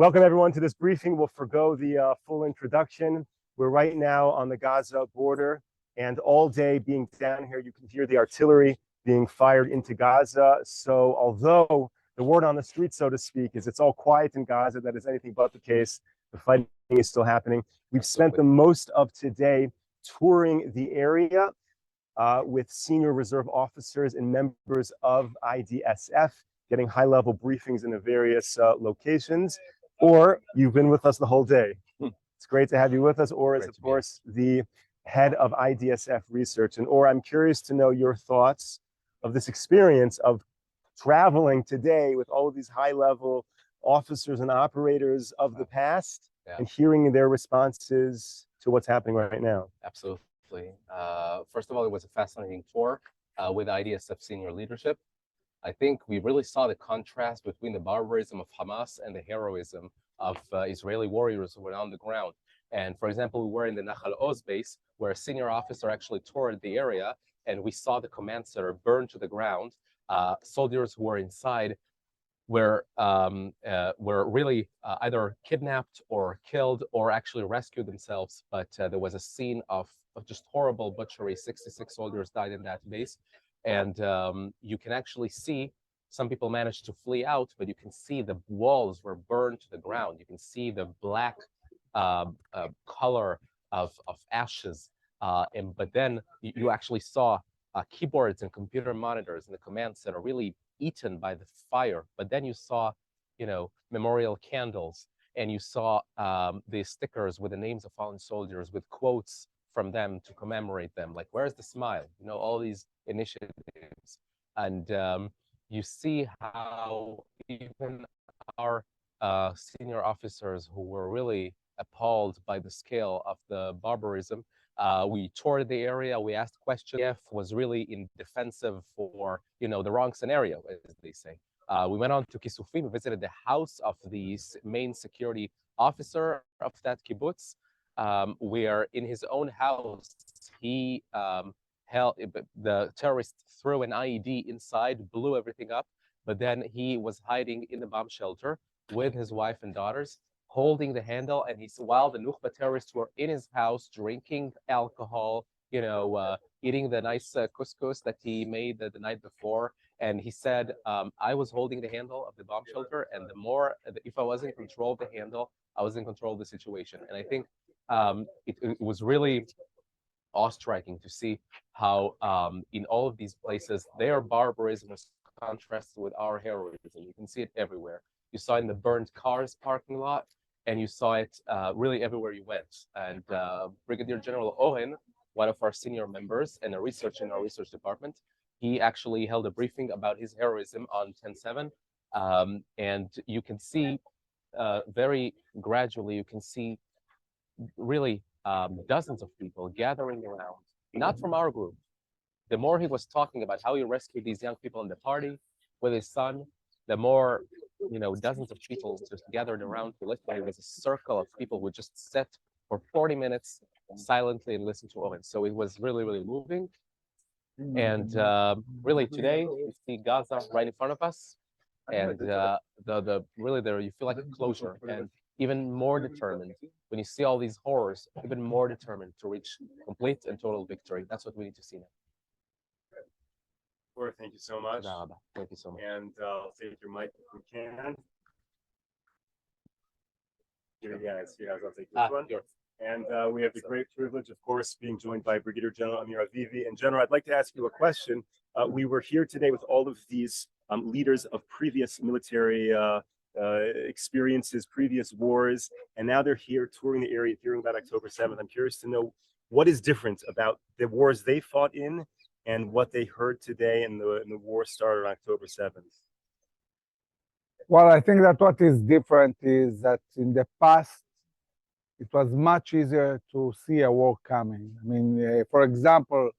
Welcome everyone to this briefing. We'll forgo the full introduction. We're right now on the Gaza border, and all day being down here, you can hear the artillery being fired into Gaza. So although the word on the street, so to speak, is it's all quiet in Gaza, that is anything but the case. The fighting is still happening. We've spent the most of today touring the area with senior reserve officers and members of IDSF, getting high-level briefings in the various locations. Or you've been with us the whole day. It's great to have you with us. Or is, of course, the head of IDSF research. And Or, I'm curious to know your thoughts of this experience of traveling today with all of these high-level officers and operators of the past and hearing their responses to what's happening right now. Absolutely. First of all, it was a fascinating tour with IDSF senior leadership. I think we really saw the contrast between the barbarism of Hamas and the heroism of Israeli warriors who were on the ground. And for example, we were in the Nahal Oz base, where a senior officer actually toured the area, and we saw the command center burned to the ground. Soldiers who were inside were really either kidnapped or killed or actually rescued themselves. But there was a scene of just horrible butchery. 66 soldiers died in that base. And you can actually see some people managed to flee out, but you can see the walls were burned to the ground. You can see the black color of ashes. But then you actually saw keyboards and computer monitors in the command center really eaten by the fire. But then you saw, memorial candles, and you saw the stickers with the names of fallen soldiers with quotes from them to commemorate them, like "Where's the smile?" All these initiatives. And you see how even our senior officers who were really appalled by the scale of the barbarism, we toured the area, we asked questions. IDF was really in defensive for the wrong scenario, as they say. We went on to Kisufim, we visited the house of the main security officer of that kibbutz, where in his own house, he the terrorist threw an IED inside, blew everything up, but then he was hiding in the bomb shelter with his wife and daughters, holding the handle, and while the Nukhba terrorists were in his house drinking alcohol, eating the nice couscous that he made the night before, and he said, I was holding the handle of the bomb shelter, and if I was in control of the handle, I was in control of the situation. And I think it was really awe-striking to see how in all of these places, their barbarism is contrasted with our heroism. You can see it everywhere. You saw it in the burned cars parking lot, and you saw it really everywhere you went. And Brigadier General Ohen, one of our senior members and a researcher in our research department, he actually held a briefing about his heroism on 10/7. And you can see very gradually, you can see really dozens of people gathering around, not from our group. The more he was talking about how he rescued these young people in the party with his son, the more, dozens of people just gathered around to listen. It was a circle of people who just sat for 40 minutes silently and listened to Owen. So it was really, really moving. And really today, we see Gaza right in front of us. And really there, you feel like a closure, and even more determined when you see all these horrors, even more determined to reach complete and total victory. That's what we need to see now. Thank you so much. Thank you so much. And I'll take your mic if we can. Here, guys, I'll take this one. Sure. And we have the great privilege, of course, being joined by Brigadier General Amir Avivi. And General, I'd like to ask you a question. We were here today with all of these leaders of previous military experiences, previous wars, and now they're here touring the area, hearing about October 7th. I'm curious to know what is different about the wars they fought in and what they heard today in the war started on October 7th. Well, I think that what is different is that in the past, it was much easier to see a war coming. I mean, for example,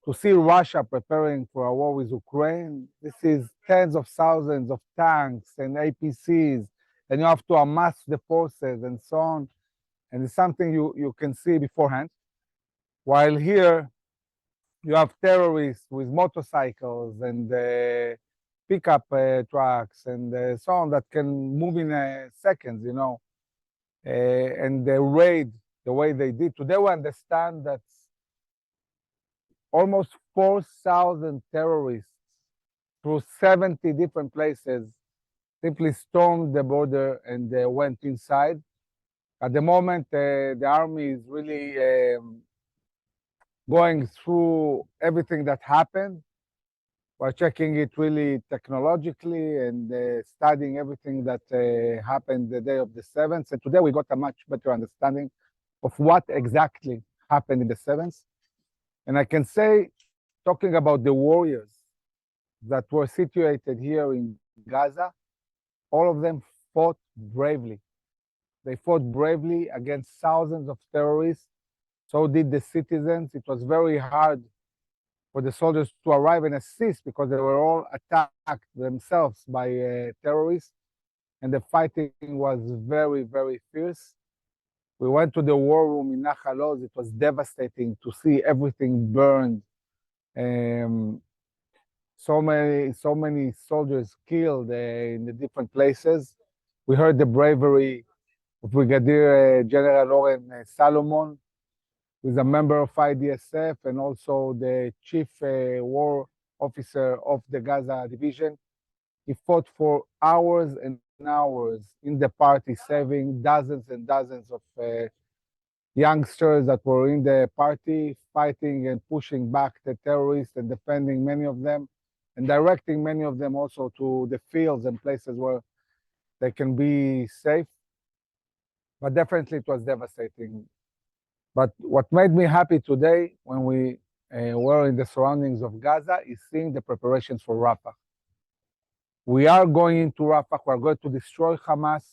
to see Russia preparing for a war with Ukraine, this is tens of thousands of tanks and APCs, and you have to amass the forces and so on. And it's something you can see beforehand. While here, you have terrorists with motorcycles and pickup trucks and so on that can move in seconds, and they raid the way they did. Today we understand that almost 4,000 terrorists through 70 different places simply stormed the border and went inside. At the moment, the army is really going through everything that happened. We're checking it really technologically and studying everything that happened the day of the 7th. And today we got a much better understanding of what exactly happened in the 7th. And I can say, talking about the warriors that were situated here in Gaza, all of them fought bravely. They fought bravely against thousands of terrorists. So did the citizens. It was very hard for the soldiers to arrive and assist because they were all attacked themselves by terrorists. And the fighting was very, very fierce. We went to the war room in Nahal Oz. It was devastating to see everything burned. So many soldiers killed in the different places. We heard the bravery of Brigadier General Res Salomon, who is a member of IDSF and also the chief war officer of the Gaza division. He fought for hours and hours in the party, saving dozens and dozens of youngsters that were in the party, fighting and pushing back the terrorists and defending many of them, and directing many of them also to the fields and places where they can be safe. But definitely it was devastating. But what made me happy today when we were in the surroundings of Gaza is seeing the preparations for Rafah. We are going into Rafah. We're going to destroy Hamas.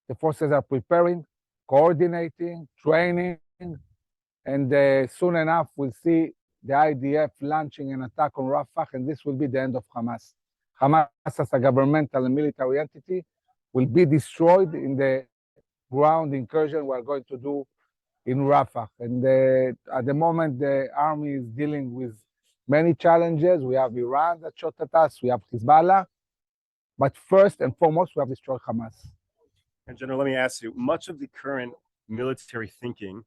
The forces are preparing, coordinating, training, and soon enough we'll see the IDF launching an attack on Rafah, and this will be the end of Hamas. Hamas as a governmental and military entity will be destroyed in the ground incursion we're going to do in Rafah. And at the moment, the army is dealing with many challenges. We have Iran that shot at us, we have Hezbollah, but first and foremost, we have destroyed Hamas. And General, let me ask you, much of the current military thinking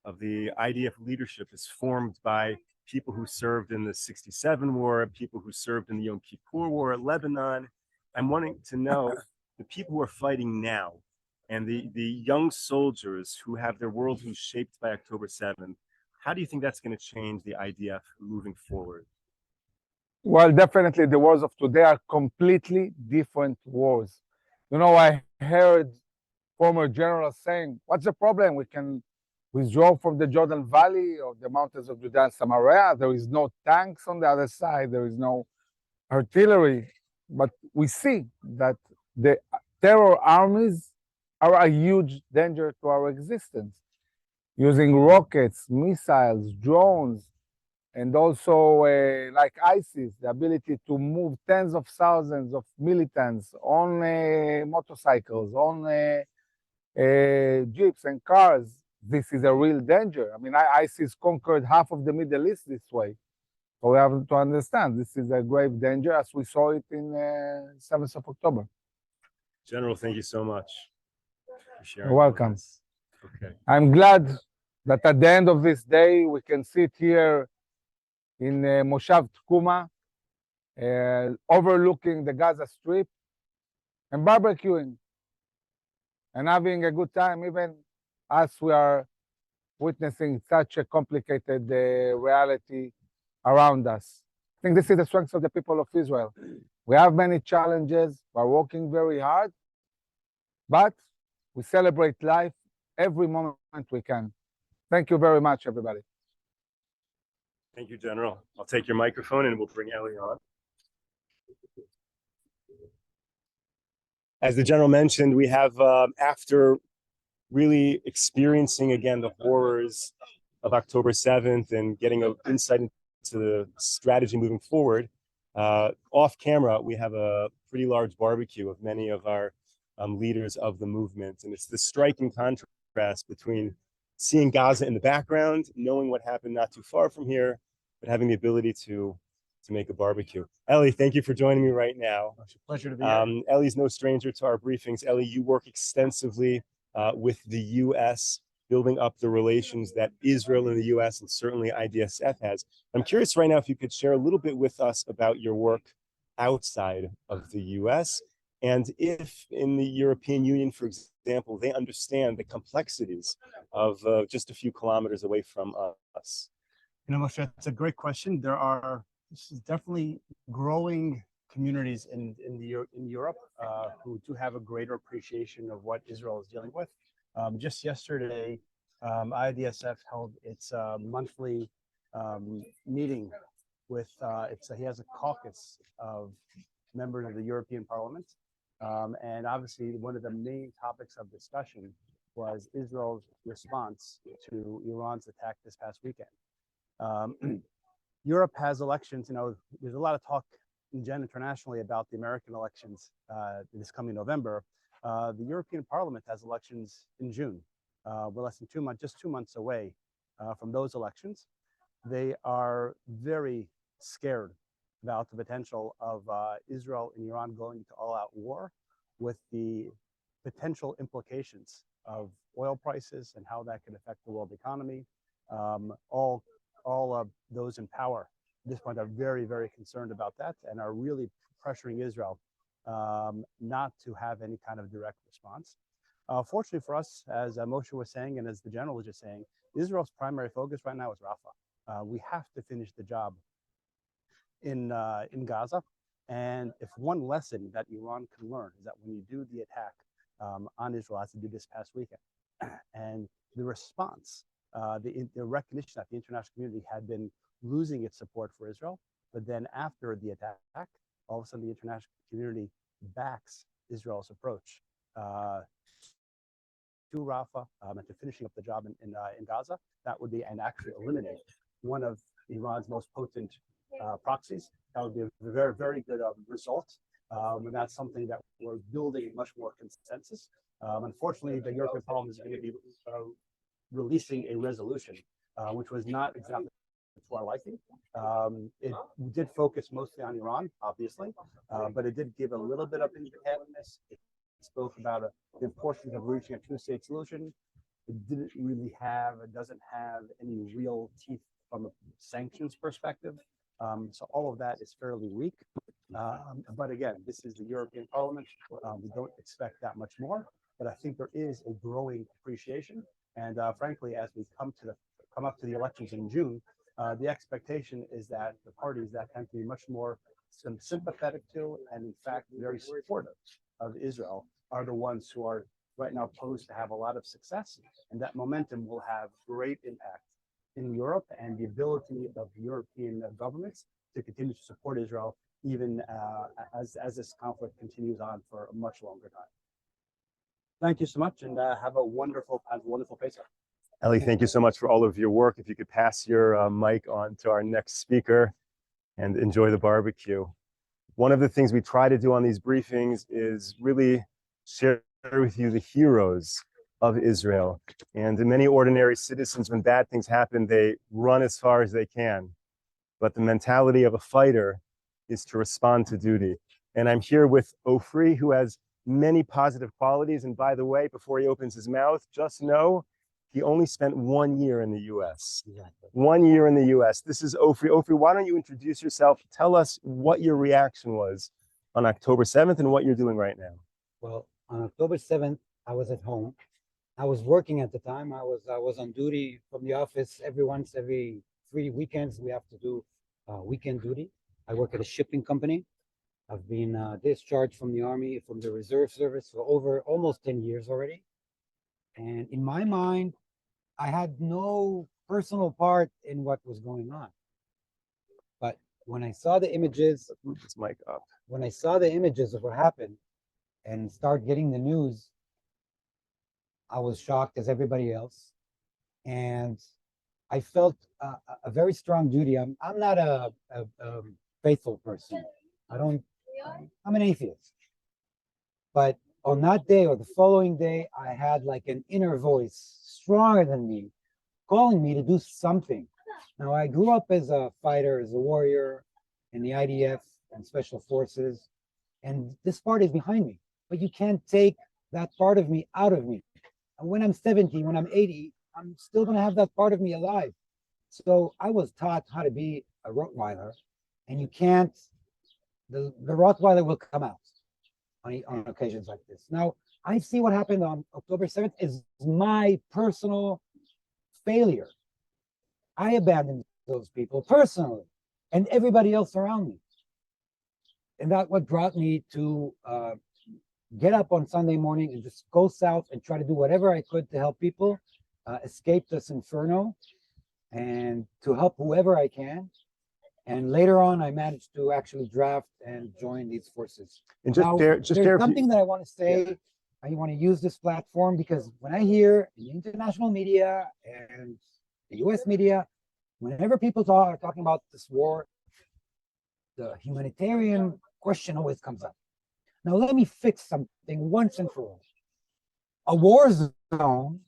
of the IDF leadership is formed by people who served in the 67 war, people who served in the Yom Kippur war, Lebanon. I'm wanting to know the people who are fighting now and the young soldiers who have their worldview shaped by October 7th. How do you think that's going to change the IDF moving forward? Well, definitely the wars of today are completely different wars. I heard former generals saying, what's the problem? We can withdraw from the Jordan Valley or the mountains of Judea and Samaria. There is no tanks on the other side. There is no artillery. But we see that the terror armies are a huge danger to our existence, using rockets, missiles, drones, and also like ISIS, the ability to move tens of thousands of militants on motorcycles, on jeeps and cars. This is a real danger. I mean, ISIS conquered half of the Middle East this way. So we have to understand this is a grave danger as we saw it in 7th of October. General, thank you so much for sharing. You're welcome. Okay. I'm glad that at the end of this day, we can sit here in Moshav Tkuma, overlooking the Gaza Strip and barbecuing and having a good time, even as we are witnessing such a complicated reality around us. I think this is the strength of the people of Israel. We have many challenges, we're working very hard, but we celebrate life every moment we can. Thank you very much, everybody. Thank you, General. I'll take your microphone and we'll bring Elie on. As the General mentioned, we have, after really experiencing again the horrors of October 7th and getting an insight into the strategy moving forward, off camera, we have a pretty large barbecue of many of our leaders of the movement. And it's the striking contrast between seeing Gaza in the background, knowing what happened not too far from here, but having the ability to to make a barbecue. Elie, thank you for joining me right now. It's a pleasure to be here. Elie's no stranger to our briefings. Elie, you work extensively with the U.S., building up the relations that Israel and the U.S. and certainly IDSF has. I'm curious right now if you could share a little bit with us about your work outside of the U.S. and if in the European Union, for example, they understand the complexities of just a few kilometers away from us. You know, Moshe, that's a great question. This is definitely growing communities in Europe who do have a greater appreciation of what Israel is dealing with. Just yesterday, IDSF held its monthly meeting with, he has a caucus of members of the European Parliament. And obviously, one of the main topics of discussion was Israel's response to Iran's attack this past weekend. Europe has elections. You know, there's a lot of talk internationally about the American elections this coming November. The European Parliament has elections in June. We're less than 2 months, just 2 months away from those elections. They are very scared about the potential of Israel and Iran going to all-out war, with the potential implications of oil prices and how that could affect the world economy. All of those in power at this point are very, very concerned about that and are really pressuring Israel not to have any kind of direct response. Fortunately for us, as Moshe was saying, and as the general was just saying, Israel's primary focus right now is Rafah. We have to finish the job in Gaza. And if one lesson that Iran can learn is that when you do the attack on Israel, as they did this past weekend, and the response, the recognition that the international community had been losing its support for Israel, but then after the attack, all of a sudden the international community backs Israel's approach to Rafah and to finishing up the job in Gaza. That would be, and actually eliminate one of Iran's most potent proxies. That would be a very, very good result. And that's something that we're building much more consensus. Unfortunately, the European Parliament is going to be releasing a resolution, which was not exactly to our liking. It did focus mostly on Iran, obviously, but it did give a little bit of independence. It spoke about the importance of reaching a two-state solution. It doesn't have any real teeth from a sanctions perspective. So all of that is fairly weak. But again, this is the European Parliament. We don't expect that much more, but I think there is a growing appreciation. And frankly, as we come up to the elections in June, the expectation is that the parties that tend to be much more sympathetic to, and in fact very supportive of Israel, are the ones who are right now posed to have a lot of success, and that momentum will have great impact in Europe and the ability of European governments to continue to support Israel even as this conflict continues on for a much longer time. Thank you so much, and have a wonderful Pesach. Elie, thank you so much for all of your work. If you could pass your mic on to our next speaker and enjoy the barbecue. One of the things we try to do on these briefings is really share with you the heroes of Israel. And many ordinary citizens, when bad things happen, they run as far as they can. But the mentality of a fighter is to respond to duty. And I'm here with Ofri, who has many positive qualities. And by the way, before he opens his mouth, just know he only spent 1 year in the US. Exactly. 1 year in the US. This is Ofri. Ofri, why don't you introduce yourself? Tell us what your reaction was on October 7th and what you're doing right now. Well, on October 7th, I was at home. I was working at the time. I was on duty from the office every 3 weekends. We have to do weekend duty. I work at a shipping company. I've been discharged from the Army, from the Reserve Service for over almost 10 years already. And in my mind, I had no personal part in what was going on. But when I saw the images, Move this mic up. when I saw the images of what happened and start getting the news, I was shocked as everybody else. And I felt a very strong duty. I'm not a faithful person. I'm an atheist. But on that day or the following day, I had like an inner voice stronger than me, calling me to do something. Now, I grew up as a fighter, as a warrior. in the IDF and special forces. And this part is behind me, but you can't take that part of me out of me. And when I'm 70, when I'm 80, I'm still going to have that part of me alive. So I was taught how to be a Rottweiler, and you can't, the Rottweiler will come out on occasions like this. Now, I see what happened on October 7th is my personal failure. I abandoned those people personally and everybody else around me. And that's what brought me to get up on Sunday morning and just go south and try to do whatever I could to help people escape this inferno and to help whoever I can. And later on, I managed to actually draft and join these forces. And Now, there's something that I want to say. Yeah. I want to use this platform because when I hear in the international media and the US media, whenever people are talking about this war, the humanitarian question always comes up. Now, let me fix something once and for all. A war zone,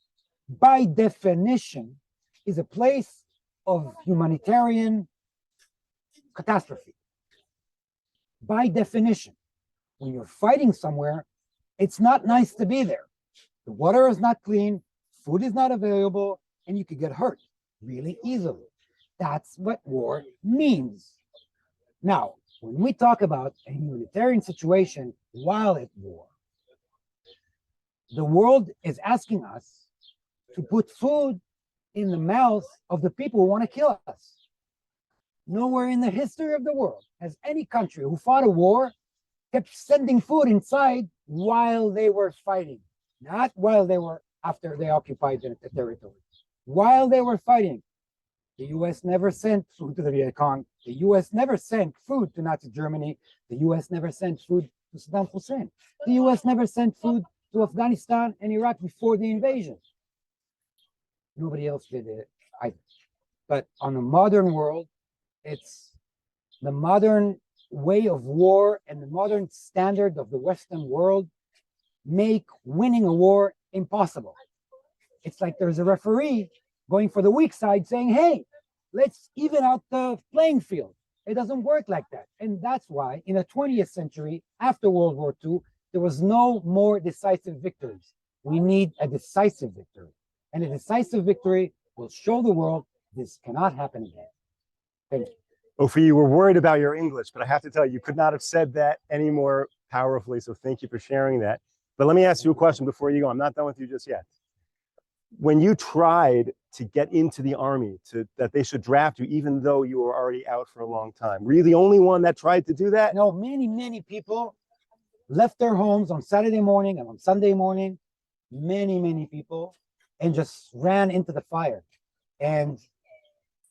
by definition, is a place of humanitarian catastrophe. By definition, when you're fighting somewhere, it's not nice to be there. The water is not clean, food is not available, and you could get hurt really easily. That's what war means. Now, when we talk about a humanitarian situation while at war, the world is asking us to put food in the mouths of the people who want to kill us. Nowhere in the history of the world has any country who fought a war kept sending food inside while they were fighting, not while they were after they occupied the territory. While they were fighting, the US never sent food to the Viet Cong. The US never sent food to Nazi Germany. The US never sent food to Saddam Hussein. The US never sent food to Afghanistan and Iraq before the invasion. Nobody else did it either. But on the modern world, it's the modern way of war and the modern standard of the Western world make winning a war impossible. It's like there's a referee going for the weak side saying, hey, let's even out the playing field. It doesn't work like that. And that's why in the 20th century, after World War II, there was no more decisive victories. We need a decisive victory. And a decisive victory will show the world this cannot happen again. Thank you. Ofri, you were worried about your English, but I have to tell you, you could not have said that any more powerfully. So thank you for sharing that. But let me ask you a question before you go. I'm not done with you just yet. When you tried to get into the army, that they should draft you, even though you were already out for a long time, were you the only one that tried to do that? No, many people left their homes on Saturday morning and on Sunday morning, many people, and just ran into the fire. And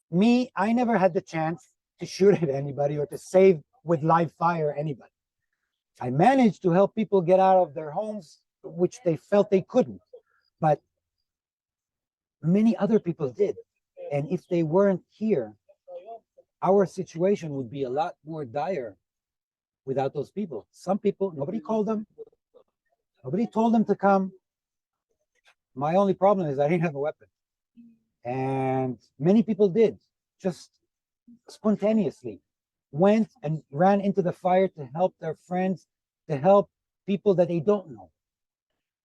me, I never had the chance to shoot at anybody or to save with live fire anybody. I managed to help people get out of their homes, which they felt they couldn't. But many other people did. And if they weren't here, our situation would be a lot more dire without those people. Some people, nobody called them. Nobody told them to come. My only problem is I didn't have a weapon. And many people did, just spontaneously went and ran into the fire to help their friends, to help people that they don't know,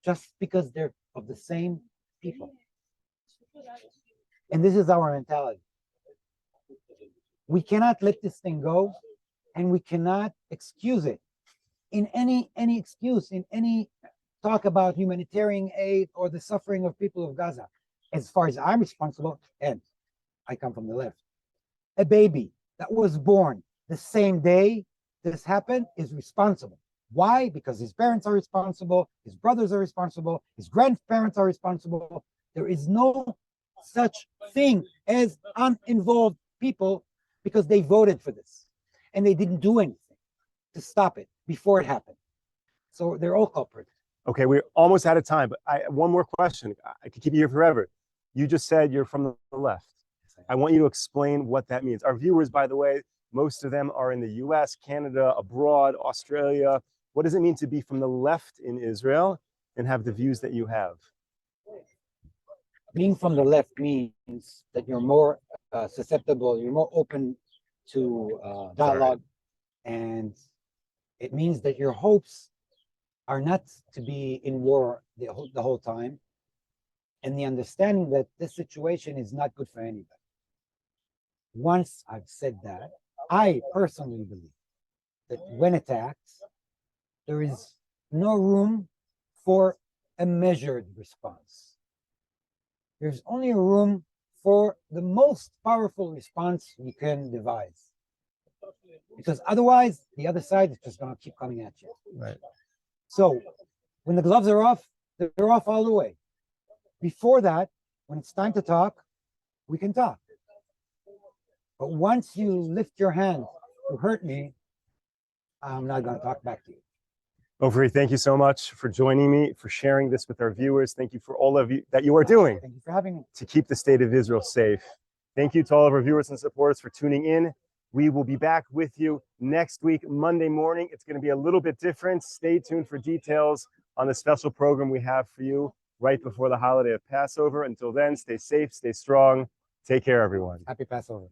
just because they're of the same people. And this is our mentality. We cannot let this thing go, and we cannot excuse it in any excuse, in any talk about humanitarian aid or the suffering of people of Gaza. As far as I'm responsible, and I come from the left, a baby that was born the same day this happened is responsible. Why? Because his parents are responsible, his brothers are responsible, his grandparents are responsible. There is no such thing as uninvolved people because they voted for this and they didn't do anything to stop it before it happened. So they're all culprits. Okay, we're almost out of time, but one more question. I could keep you here forever. You just said you're from the left. I want you to explain what that means. Our viewers, by the way, most of them are in the US, Canada, abroad, Australia. What does it mean to be from the left in Israel and have the views that you have? Being from the left means that you're more susceptible, you're more open to dialogue, and it means that your hopes are not to be in war the whole time, and the understanding that this situation is not good for anybody. Once I've said that, I personally believe that when attacked, there is no room for a measured response. There's only room for the most powerful response you can devise. Because otherwise, the other side is just going to keep coming at you. Right. So when the gloves are off, they're off all the way. Before that, when it's time to talk, we can talk. But once you lift your hand to hurt me, I'm not going to talk back to you. Ofri, thank you so much for joining me, for sharing this with our viewers. Thank you for all of you that you are doing Thank you for having me. to keep the state of Israel safe. Thank you to all of our viewers and supporters for tuning in. We will be back with you next week, Monday morning. It's going to be a little bit different. Stay tuned for details on the special program we have for you right before the holiday of Passover. Until then, stay safe, stay strong. Take care, everyone. Happy Passover.